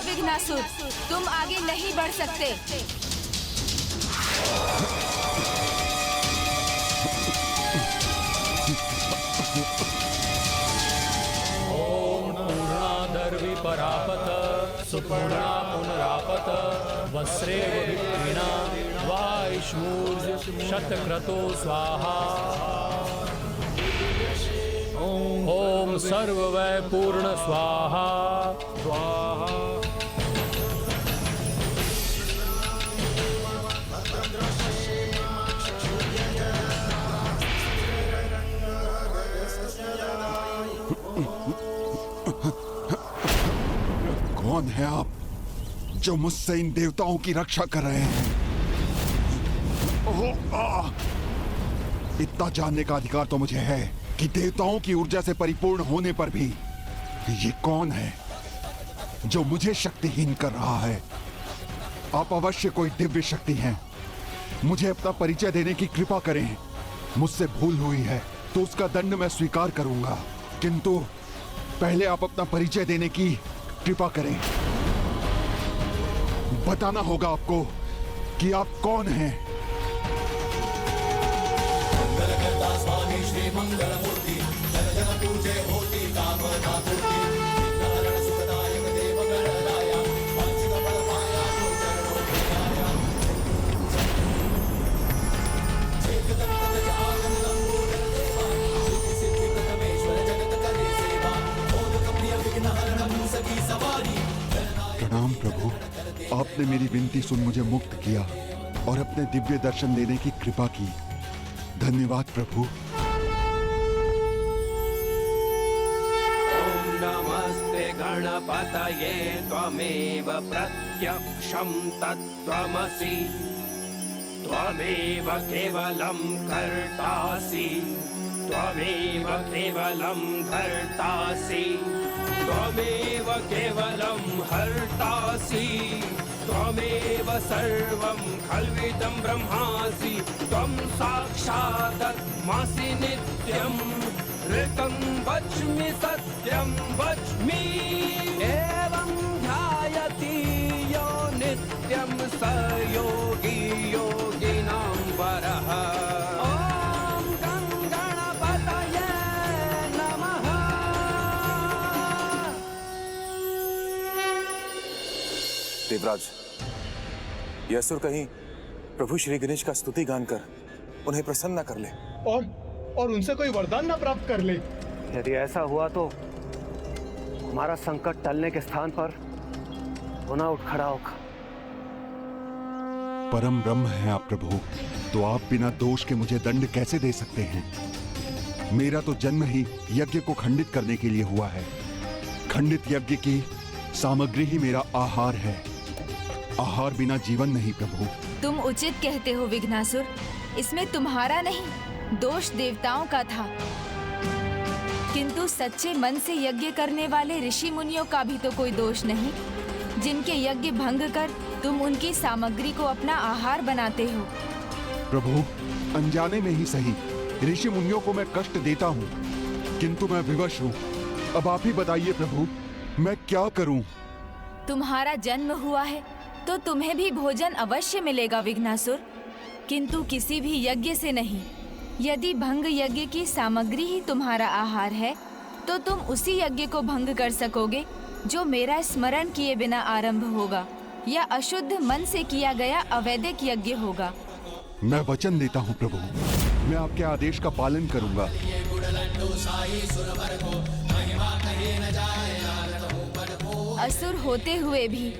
विघ्नासुर, तुम आगे नहीं बढ़ सकते। ओम पूर्णादर्विपरापत सुपूर्णा पुनरापत वस्रेव विक्रीणा वायुष्मूर्ज शतक्रतो स्वाहा। ओम सर्ववै पूर्ण स्वाहा स्वाहा। कौन है आप जो मुझसे इन देवताओं की रक्षा कर रहे हैं? इतना जानने का अधिकार तो मुझे है कि देवताओं की ऊर्जा से परिपूर्ण होने पर भी ये कौन है जो मुझे शक्तिहीन कर रहा है? आप अवश्य कोई दिव्य शक्ति हैं। मुझे अपना परिचय देने की कृपा करें। मुझसे भूल हुई है तो उसका दंड मैं स्वीकार करूंगा, किंतु पहले आप अपना परिचय देने की कृपा करें। बताना होगा आपको कि आप कौन हैं। प्रणाम प्रभु, आपने मेरी विनती सुन मुझे मुक्त किया और अपने दिव्य दर्शन देने की कृपा की। धन्यवाद प्रभु। ओम नमस्ते गणपतये त्वमेव प्रत्यक्षं तत्त्वमसि त्वमेव केवलं कर्तासि त्वमेव केवलं धर्तासि त्वमेव केवलं हर्तासि त्वमेव सर्वं खल्विदं ब्रह्मासि त्वं साक्षादत्मासि नित्यं ऋतं वच्मि सत्यं वच्मि एवं ध्यायति यो नित्यं स योगी योगिनां वरः। देवराज, यह असुर कहीं प्रभु श्री गणेश का स्तुति गान कर उन्हें प्रसन्न न कर ले और उनसे कोई वरदान न प्राप्त कर ले। यदि ऐसा हुआ तो हमारा संकट टलने के स्थान पर पुनः उठ खड़ा होगा। परम ब्रह्म है आप प्रभु, तो आप बिना दोष के मुझे दंड कैसे दे सकते हैं? मेरा तो जन्म ही यज्ञ को खंडित करने के लिए हुआ है। खंडित यज्ञ की सामग्री ही मेरा आहार है। आहार बिना जीवन नहीं प्रभु। तुम उचित कहते हो विघ्नासुर, इसमें तुम्हारा नहीं दोष देवताओं का था, किंतु सच्चे मन से यज्ञ करने वाले ऋषि मुनियों का भी तो कोई दोष नहीं, जिनके यज्ञ भंग कर तुम उनकी सामग्री को अपना आहार बनाते हो। प्रभु, अनजाने में ही सही ऋषि मुनियों को मैं कष्ट देता हूँ, किंतु मैं विवश हूँ। अब आप ही बताइए प्रभु, मैं क्या करूँ? तुम्हारा जन्म हुआ है तो तुम्हें भी भोजन अवश्य मिलेगा विघ्नासुर, किंतु किसी भी यज्ञ से नहीं। यदि भंग यज्ञ की सामग्री ही तुम्हारा आहार है तो तुम उसी यज्ञ को भंग कर सकोगे जो मेरा स्मरण किए बिना आरंभ होगा या अशुद्ध मन से किया गया अवैदिक यज्ञ होगा। मैं वचन देता हूँ प्रभु, मैं आपके आदेश का पालन करूंगा। असुर होते हुए भी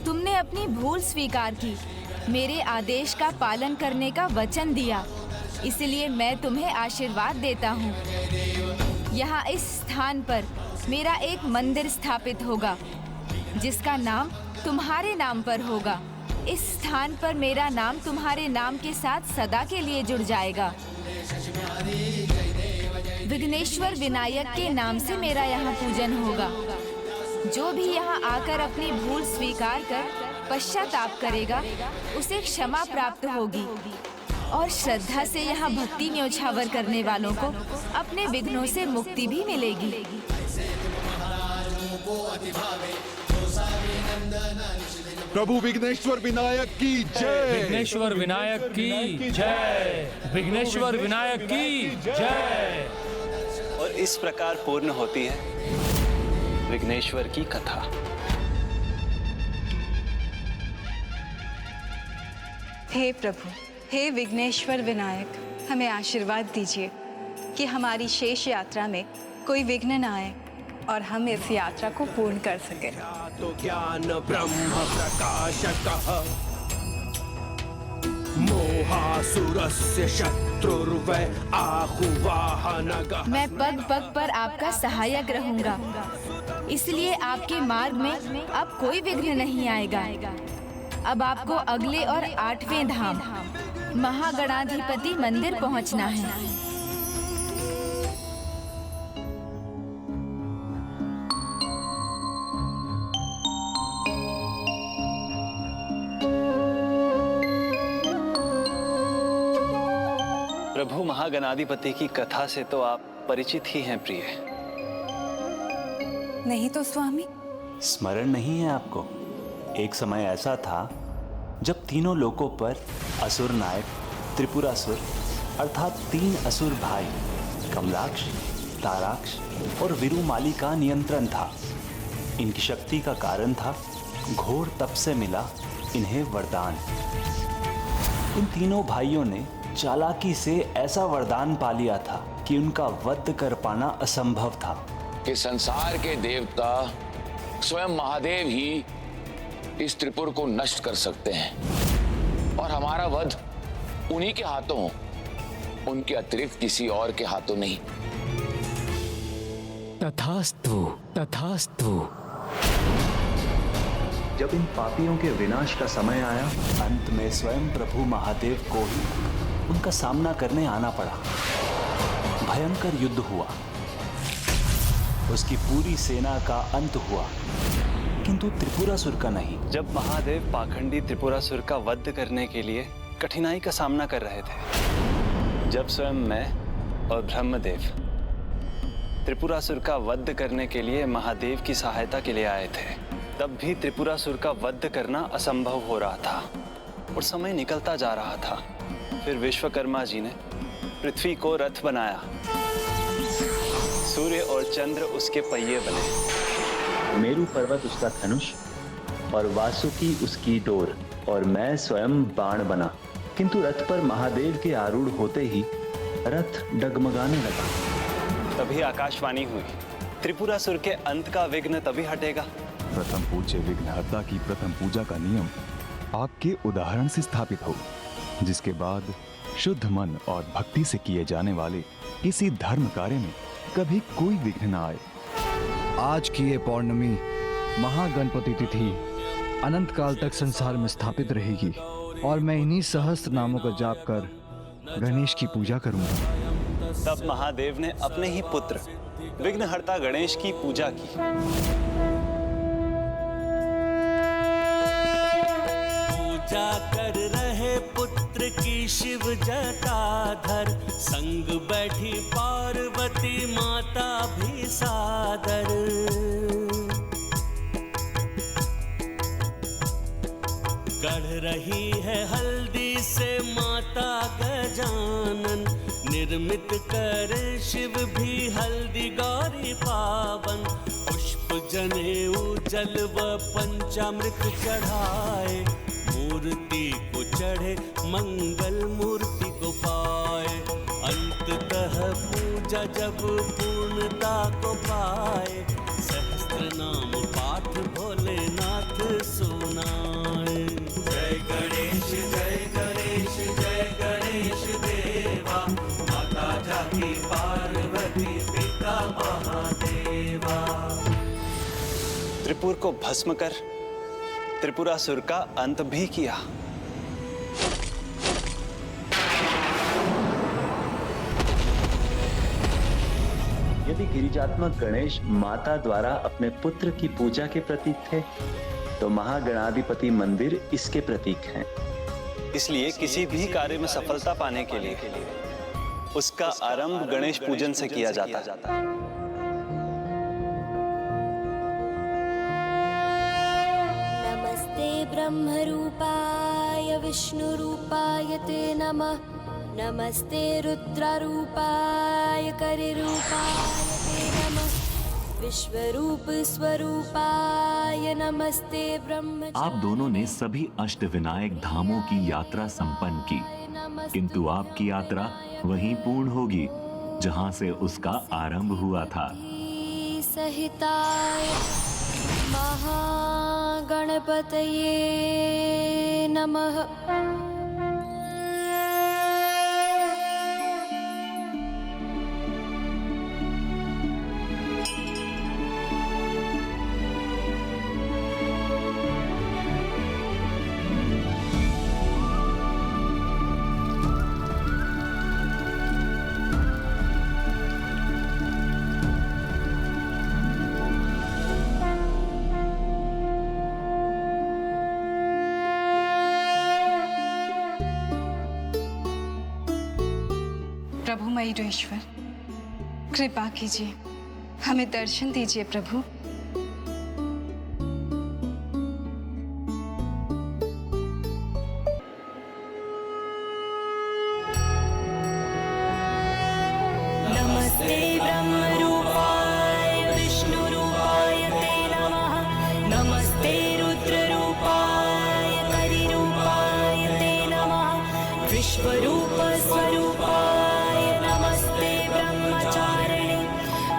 तुमने अपनी भूल स्वीकार की, मेरे आदेश का पालन करने का वचन दिया, इसलिए मैं तुम्हें आशीर्वाद देता हूँ। यहाँ इस स्थान पर मेरा एक मंदिर स्थापित होगा जिसका नाम तुम्हारे नाम पर होगा। इस स्थान पर मेरा नाम तुम्हारे नाम के साथ सदा के लिए जुड़ जाएगा। विघ्नेश्वर विनायक के नाम से मेरा यहाँ पूजन होगा। जो भी यहाँ आकर अपनी भूल स्वीकार कर पश्चाताप करेगा उसे क्षमा प्राप्त होगी और श्रद्धा से यहाँ भक्ति न्योछावर करने वालों को अपने विघ्नों से मुक्ति भी मिलेगी। प्रभु विघ्नेश्वर विनायक की जय। विघ्नेश्वर विनायक की जय। विघ्नेश्वर विनायक की जय। और इस प्रकार पूर्ण होती है विघ्नेश्वर की कथा। हे प्रभु, हे विघ्नेश्वर विनायक, हमें आशीर्वाद दीजिए कि हमारी शेष यात्रा में कोई विघ्न न आए और हम इस यात्रा को पूर्ण कर सकें। तो ज्ञान ब्रह्म प्रकाशकः मोहासुरस्य शत्रुर्वै आहुवाहनगः। मैं पग पग पर आपका सहायक रहूंगा, इसलिए आपके मार्ग में अब कोई विघ्न नहीं आएगा। अब आपको अगले और 8वें धाम महागणाधिपति मंदिर पहुंचना है। प्रभु महागणाधिपति की कथा से तो आप परिचित ही हैं प्रिय। नहीं तो स्वामी? स्मरण नहीं है आपको? एक समय ऐसा था जब तीनों लोकों पर असुर नायक त्रिपुरासुर अर्थात 3 असुर भाई कमलाक्ष, ताराक्ष और विरुमाली का नियंत्रण था। इनकी शक्ति का कारण था घोर तप से मिला इन्हें वरदान। इन तीनों भाइयों ने चालाकी से ऐसा वरदान पा लिया था कि उनका वध कर पाना असंभव था। कि संसार के देवता स्वयं महादेव ही इस त्रिपुर को नष्ट कर सकते हैं और हमारा वध उन्हीं के हाथों हो, उनके अतिरिक्त किसी और के हाथों नहीं। तथास्तु तथास्तु। जब इन पापियों के विनाश का समय आया, अंत में स्वयं प्रभु महादेव को ही उनका सामना करने आना पड़ा। भयंकर युद्ध हुआ, उसकी पूरी सेना का अंत हुआ, किंतु त्रिपुरासुर का नहीं। जब महादेव पाखंडी त्रिपुरासुर का वध करने के लिए कठिनाई का सामना कर रहे थे, जब स्वयं मैं और ब्रह्मदेव त्रिपुरासुर का वध करने के लिए महादेव की सहायता के लिए आए थे, तब भी त्रिपुरासुर का वध करना असंभव हो रहा था और समय निकलता जा रहा था। फिर विश्वकर्मा जी ने पृथ्वी को रथ बनाया, सूर्य और चंद्र उसके पहिए बने। मेरु पर्वत उसका धनुष और वासुकी उसकी डोर और मैं स्वयं बाण बना। किंतु रथ पर महादेव के आरूढ़ होते ही रथ डगमगाने लगा। तभी आकाशवाणी हुई, त्रिपुरासुर के अंत का विघ्न तभी हटेगा। प्रथम पूज्य विघ्नहर्ता की प्रथम पूजा का नियम आपके उदाहरण से स्थापित हो, जिसके बाद शुद्ध मन और भक्ति से किए जाने वाले किसी धर्म कार्य में कभी कोई विघ्न न आए। आज की ये पौर्णमी महागणपति तिथि अनंत काल तक संसार में स्थापित रहेगी और मैं इन्हीं सहस्त्र नामों का जाप कर गणेश की पूजा करूंगा। तब महादेव ने अपने ही पुत्र विघ्नहर्ता गणेश की पूजा की। पूजा कर रहे पुत्र की शिव जटाधर, संग बैठी पार्वती माता भी सादर। गढ़ रही है हल्दी से माता गजानन, निर्मित करे शिव भी हल्दी गौरी पावन। पुष्प जनेऊ जल व पंचामृत चढ़ाए, मूर्ति को चढ़े मंगल मूर्ति को पाए। अंततः पूजा जब पूर्णता को पाए, सहस्त्र नाम पाठ भोलेनाथ सुनाए। जय गणेश जय गणेश जय गणेश देवा, माता जाकी पार्वती पिता महादेवा। त्रिपुर को भस्म कर त्रिपुरासुर का अंत भी किया। यदि गिरिजात्मक गणेश माता द्वारा अपने पुत्र की पूजा के प्रतीक थे, तो महागणाधिपति मंदिर इसके प्रतीक हैं। इसलिए किसी भी कार्य में सफलता पाने के लिए उसका आरंभ गणेश पूजन से किया जाता है। ब्रह्मरूपाय विष्णुरूपाय ते नमः। नमस्ते रुद्ररूपाय करिरूपाय ते नमः। विश्वरूप स्वरूपाय नमस्ते ब्रह्म। आप दोनों ने सभी अष्टविनायक धामों की यात्रा संपन्न की, किंतु आपकी यात्रा वहीं पूर्ण होगी जहां से उसका आरंभ हुआ था। सहिताय महागणपतये नमः। प्रभु मयूरेश्वर, कृपा कीजिए, हमें दर्शन दीजिए प्रभु। नमस्ते ब्रह्मरूपाय विष्णुरूपाय ते नमः। नमस्ते रुद्ररूपाय करिरूपाय ते नमः। विश्वरूप स्वरूपाय नमस्ते ब्रह्मचारिणे।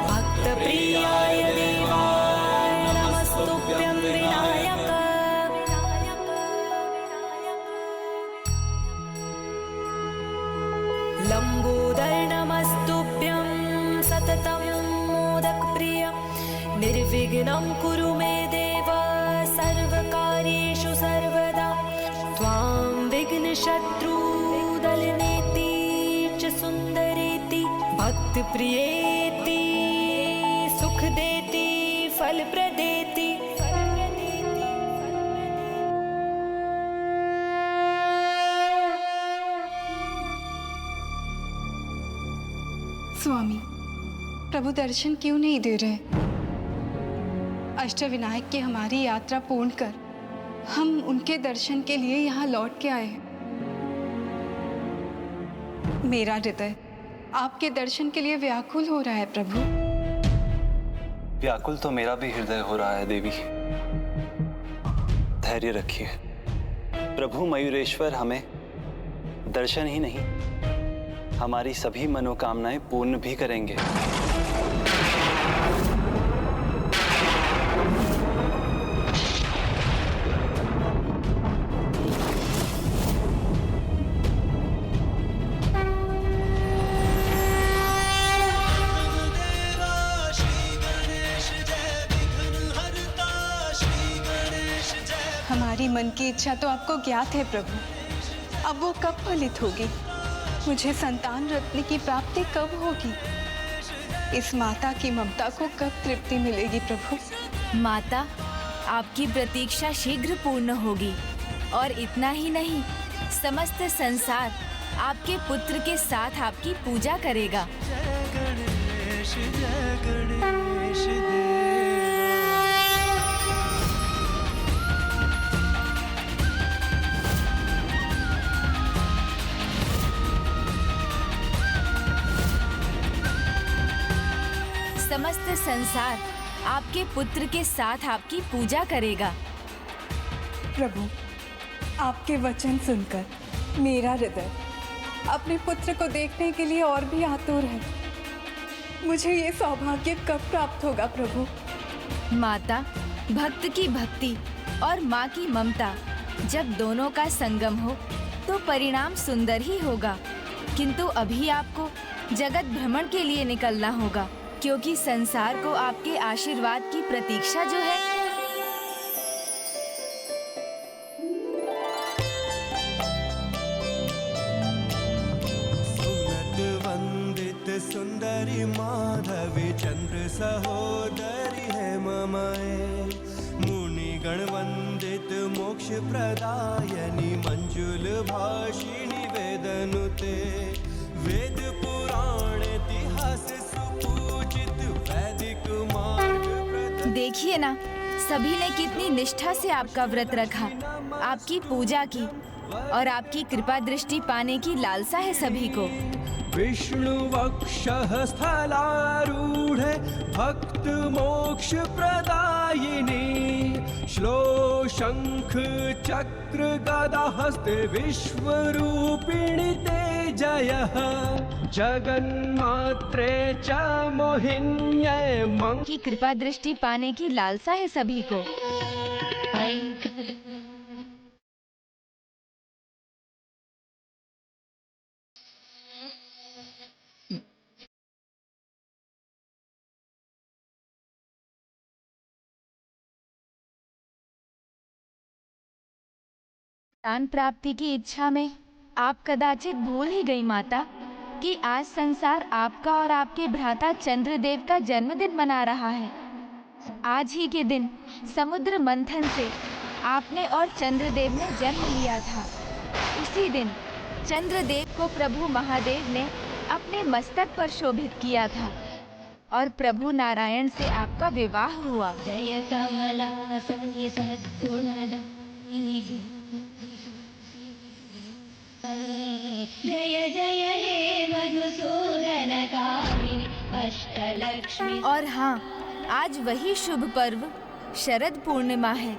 भक्तप्रियाय देवाय नमस्तुभ्यं विनायक। लंबोदर नमस्तुभ्यं सततं मोदकप्रिय। निर्विघ्नं कुरु मे देव सर्वकार्येषु सर्वदा। त्वां विघ्नशत्रुदलनेति च सुन्दरेति। भक्तप्रियेति सुखदेति फलप्रदेति। स्वामी, प्रभु दर्शन क्यों नहीं दे रहे? अष्टविनायक की हमारी यात्रा पूर्ण कर हम उनके दर्शन के लिए यहाँ लौट के आए हैं। मेरा हृदय आपके दर्शन के लिए व्याकुल हो रहा है प्रभु। व्याकुल तो मेरा भी हृदय हो रहा है देवी। धैर्य रखिए, प्रभु मयूरेश्वर हमें दर्शन ही नहीं, हमारी सभी मनोकामनाएं पूर्ण भी करेंगे। हमारी मन की इच्छा तो आपको ज्ञात है प्रभु, अब वो कब फलित होगी? मुझे संतान रत्न की प्राप्ति कब होगी? इस माता की ममता को कब तृप्ति मिलेगी प्रभु? माता, आपकी प्रतीक्षा शीघ्र पूर्ण होगी। और इतना ही नहीं, समस्त संसार आपके पुत्र के साथ आपकी पूजा करेगा। समस्त संसार आपके पुत्र के साथ आपकी पूजा करेगा। प्रभु, आपके वचन सुनकर मेरा हृदय अपने पुत्र को देखने के लिए और भी आतुर है। मुझे ये सौभाग्य कब प्राप्त होगा प्रभु? माता, भक्त की भक्ति और माँ की ममता जब दोनों का संगम हो तो परिणाम सुंदर ही होगा। किंतु अभी आपको जगत भ्रमण के लिए निकलना होगा, क्योंकि संसार को आपके आशीर्वाद की प्रतीक्षा जो है। सुनत वंदित सुंदरी माधवी चंद्र सहोदरी है ममाए। मुनि गण वंदित मोक्ष प्रदायनी मंजुल भाषिणी वेदनुते। वेद पुराण इतिहास सुपूजित वैदिक मार्ग। देखिए ना, सभी ने कितनी निष्ठा से आपका व्रत रखा, आपकी पूजा की और आपकी कृपा दृष्टि पाने की लालसा है सभी को। विष्णुवक्षः स्थलारूढे भक्त मोक्ष प्रदायिनी श्लो शंख चक्र गदा हस्ते विश्वरूपिणी ते जयः जगन्मात्रे च मोहिन्ये की कृपा दृष्टि पाने की लालसा है सभी को। दान प्राप्ति की इच्छा में आप कदाचित भूल ही गई माता कि आज संसार आपका और आपके भ्राता चंद्रदेव का जन्मदिन मना रहा है। आज ही के दिन समुद्र मंथन से आपने और चंद्रदेव ने जन्म लिया था। उसी दिन चंद्रदेव को प्रभु महादेव ने अपने मस्तक पर शोभित किया था और प्रभु नारायण से आपका विवाह हुआ। जय कमला जय जय हे मधुसूदन कामिनी अष्टलक्ष्मी। और हाँ, आज वही शुभ पर्व शरद पूर्णिमा है।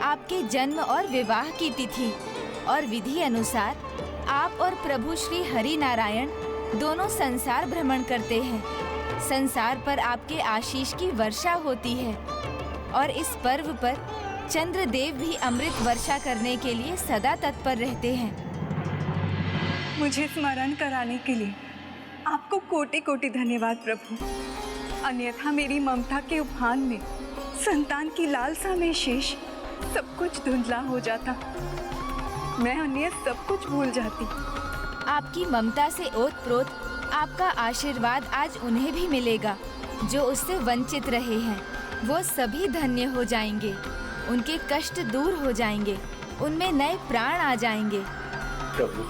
आपके जन्म और विवाह की तिथि और विधि अनुसार आप और प्रभु श्री हरि नारायण दोनों संसार भ्रमण करते हैं। संसार पर आपके आशीष की वर्षा होती है और इस पर्व पर चंद्रदेव भी अमृत वर्षा करने के लिए सदा तत्पर रहते हैं। मुझे स्मरण कराने के लिए आपको कोटि कोटि धन्यवाद प्रभु। अन्यथा मेरी ममता के उफान में, संतान की लालसा में शेष सब कुछ धुंधला हो जाता। मैं अन्य सब कुछ भूल जाती। आपकी ममता से ओतप्रोत आपका आशीर्वाद आज उन्हें भी मिलेगा जो उससे वंचित रहे हैं। वो सभी धन्य हो जाएंगे, उनके कष्ट दूर हो जाएंगे, उनमें नए प्राण आ जाएंगे। प्रभु,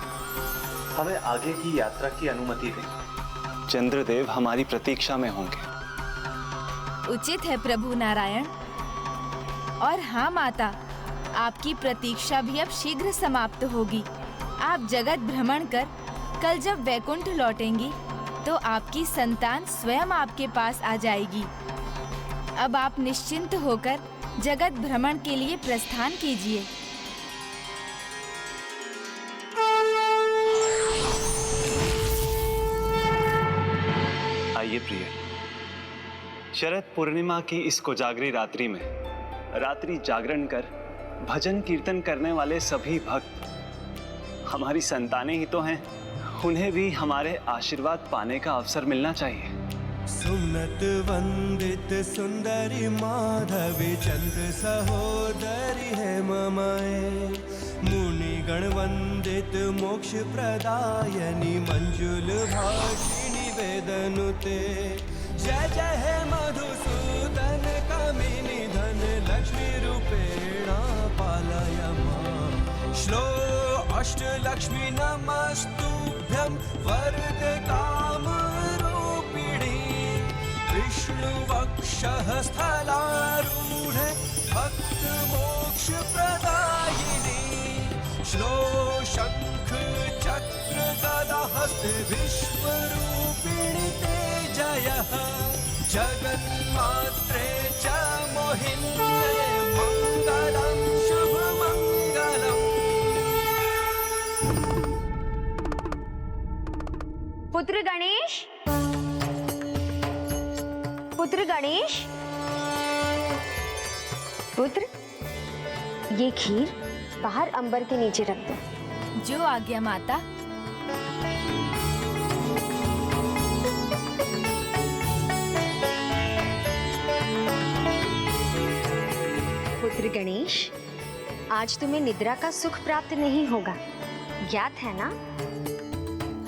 हमें आगे की यात्रा की अनुमति दें। चंद्रदेव हमारी प्रतीक्षा में होंगे। उचित है प्रभु नारायण। और हाँ माता, आपकी प्रतीक्षा भी अब शीघ्र समाप्त होगी। आप जगत भ्रमण कर कल जब वैकुंठ लौटेंगी तो आपकी संतान स्वयं आपके पास आ जाएगी। अब आप निश्चिंत होकर जगत भ्रमण के लिए प्रस्थान कीजिए। आइए प्रिय, शरद पूर्णिमा की इस कोजागरी रात्रि में रात्रि जागरण कर भजन कीर्तन करने वाले सभी भक्त हमारी संतानें ही तो हैं। उन्हें भी हमारे आशीर्वाद पाने का अवसर मिलना चाहिए। सुमनत वंदित सुंदरी माधवी चंद्र सहोदरी है ममाए मुनि गण वंदित मोक्ष प्रदायनी मंजुल भाषिणी वेदनुते जय जय हे मधुसूदन कामिनी धन लक्ष्मी रूपेणा पालय मां श्लो अष्ट लक्ष्मी नमस्तुभ्यं वरद काम रूपिणी विष्णुवक्षः स्थलारूढे भक्त मोक्ष प्रदायिनी श्लो शंख चक्र गदा हस्ते विश्वरूपिणी ते जयः जगन्मात्रे च मोहिन्ये मंगलं शुभमंगलम्। पुत्र गणेश, पुत्र गणेश, पुत्र ये खीर बाहर अंबर के नीचे रख दो। जो आज्ञा माता। पुत्र गणेश, आज तुम्हें निद्रा का सुख प्राप्त नहीं होगा, ज्ञात है ना?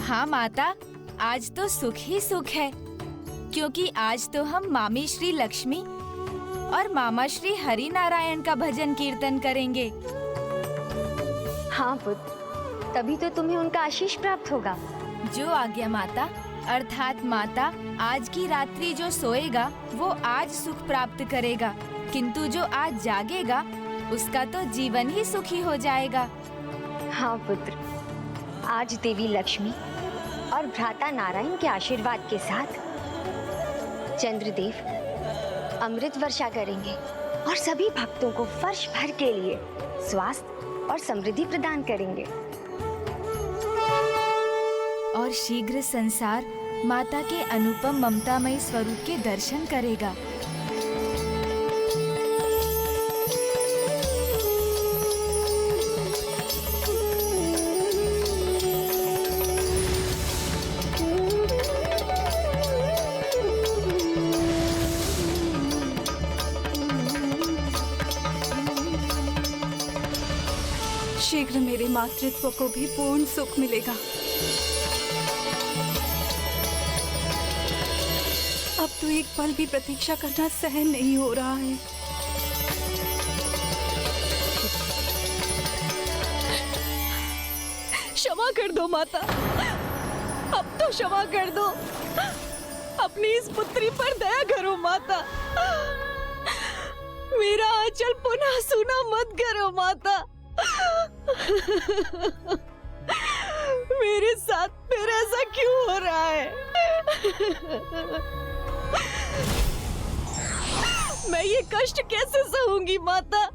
हाँ माता, आज तो सुख ही सुख है, क्योंकि आज तो हम मामी श्री लक्ष्मी और मामा श्री हरि नारायण का भजन कीर्तन करेंगे। हाँ पुत्र, तभी तो तुम्हें उनका आशीष प्राप्त होगा। जो आज्ञा माता। अर्थात माता, आज की रात्रि जो सोएगा वो आज सुख प्राप्त करेगा, किंतु जो आज जागेगा उसका तो जीवन ही सुखी हो जाएगा। हाँ पुत्र, आज देवी लक्ष्मी और भ्राता नारायण के आशीर्वाद के साथ चंद्रदेव अमृत वर्षा करेंगे और सभी भक्तों को वर्ष भर के लिए स्वास्थ्य और समृद्धि प्रदान करेंगे। और शीघ्र संसार माता के अनुपम ममतामयी स्वरूप के दर्शन करेगा। शीघ्र मेरे मातृत्व को भी पूर्ण सुख मिलेगा। अब तो एक पल भी प्रतीक्षा करना सहन नहीं हो रहा है। क्षमा कर दो माता, अब तो क्षमा कर दो। अपनी इस पुत्री पर दया करो माता। मेरा आंचल पुनः सूना मत करो माता। मेरे साथ फिर ऐसा क्यों हो रहा है? मैं ये कष्ट कैसे सहूंगी माता?